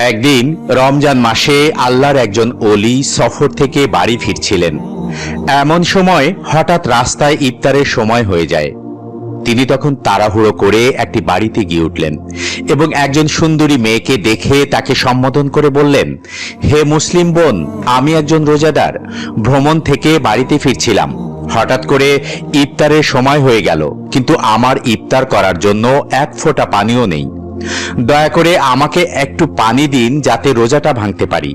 একদিন রমজান মাসে আল্লাহর একজন ওলি সফর থেকে বাড়ি ফিরছিলেন। এমন সময় হঠাৎ রাস্তায় ইফতারের সময় হয়ে যায়। তিনি তখন তাড়াহুড়ো করে একটি বাড়িতে গিয়ে উঠলেন এবং একজন সুন্দরী মেয়েকে দেখে তাকে সম্বোধন করে বললেন, হে মুসলিম বোন, আমি একজন রোজাদার, ভ্রমণ থেকে বাড়িতে ফিরছিলাম। হঠাৎ করে ইফতারের সময় হয়ে গেল, কিন্তু আমার ইফতার করার জন্য এক ফোঁটা পানিও নেই। দয়া করে আমাকে একটু পানি দিন যাতে রোজাটা ভাঙতে পারি।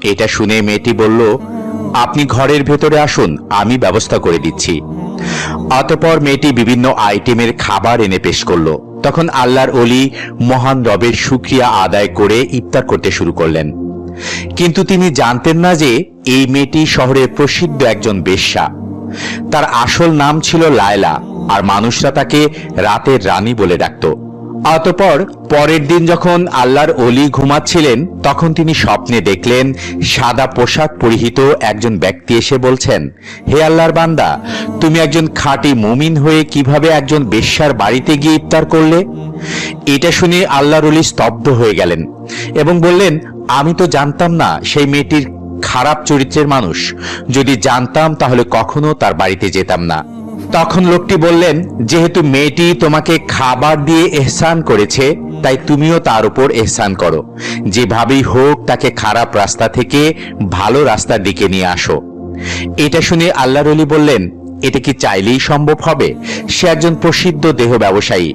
এটা শুনে মেয়েটি বলল, আপনি ঘরের ভেতরে আসুন, আমি ব্যবস্থা করে দিচ্ছি। অতঃপর মেয়েটি বিভিন্ন আইটেমের খাবার এনে পেশ করলো। তখন আল্লাহর ওলি মহান রবের শুকরিয়া আদায় করে ইফতার করতে শুরু করলেন। কিন্তু তিনি জানতেন না যে এই মেয়েটি শহরের প্রসিদ্ধ একজন বেশ্যা। তার আসল নাম ছিল লায়লা, আর মানুষরা তাকে রাতের রানী বলে ডাকত। অতঃপর পরের দিন যখন আল্লাহর ওলি ঘুমাচ্ছিলেন, তখন তিনি স্বপ্নে দেখলেন সাদা পোশাক পরিহিত একজন ব্যক্তি এসে বলছেন, হে আল্লাহর বান্দা, তুমি একজন খাঁটি মুমিন হয়ে কিভাবে একজন বেশ্যার বাড়িতে গিয়ে ইফতার করলে? এটা শুনে আল্লাহর ওলি স্তব্ধ হয়ে গেলেন এবং বললেন, আমি তো জানতাম না সেই মেয়েটির খারাপ চরিত্রের মানুষ। যদি জানতাম তাহলে কখনো তার বাড়িতে যেতাম না। তখন লোকটি বললেন, যেহেতু মেয়েটি তোমাকে খাবার দিয়ে এহসান করেছে, তাই তুমিও তার উপর এহসান করো। যেভাবেই হোক তাকে খারাপ রাস্তা থেকে ভালো রাস্তার দিকে নিয়ে আসো। এটা শুনে আল্লাহর ওলি বললেন, এটা কি চাইলেই সম্ভব হবে? সে একজন প্রসিদ্ধ দেহ ব্যবসায়ী।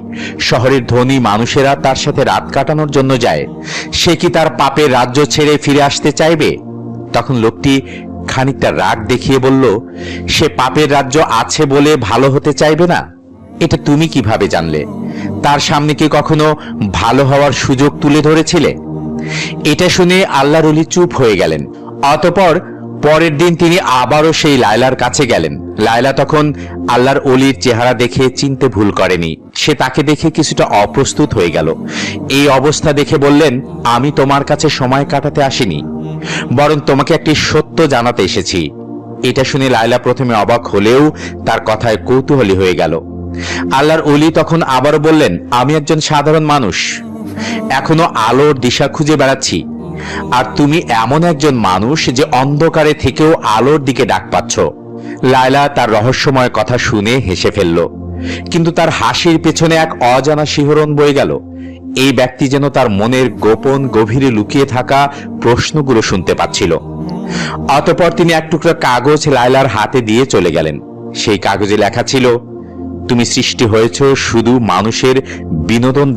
শহরের ধনী মানুষেরা তার সাথে রাত কাটানোর জন্য যায়। সে কি তার পাপের রাজ্য ছেড়ে ফিরে আসতে চাইবে? তখন লোকটি খানিকটা রাগ দেখিয়ে বলল, সে পাপের রাজ্য আছে বলে ভালো হতে চাইবে না? এটা তুমি কিভাবে জানলে? তার সামনে কি কখনো ভালো হওয়ার সুযোগ তুলে ধরেছিলে? এটা শুনে আল্লাহর ওলি চুপ হয়ে গেলেন। অতঃপর পরের দিন তিনি আবারও সেই লায়লার কাছে গেলেন। লায়লা তখন আল্লাহর ওলির চেহারা দেখে চিনতে ভুল করেনি। সে তাকে দেখে কিছুটা অপ্রস্তুত হয়ে গেল। এই অবস্থা দেখে বললেন, আমি তোমার কাছে সময় কাটাতে আসিনি, বরং তোমাকে একটি সত্য জানাতে এসেছি। এটা শুনে লায়লা প্রথমে অবাক হলেও তার কথায় কৌতূহলী হয়ে গেল। আল্লাহর ওলি তখন আবারও বললেন, আমি একজন সাধারণ মানুষ, এখনো আলোর দিশা খুঁজে বেড়াচ্ছি। আর তুমি এমন একজন মানুষ যে অন্ধকারে থেকেও আলোর দিকে ডাক পাচ্ছ। লায়লা তার রহস্যময় কথা শুনে হেসে ফেলল, কিন্তু তার হাসির পেছনে এক অজানা শিহরণ বয়ে গেল। এই ব্যক্তি যেন তার মনের গোপন গভীরে লুকিয়ে থাকা প্রশ্নগুলো শুনতে পাচ্ছিল। অতঃপর তিনি এক টুকরা কাগজ লায়লার হাতে দিয়ে চলে গেলেন। সেই কাগজে লেখা ছিল, তুমি সৃষ্টি হয়েছ শুধু মানুষের বিনোদন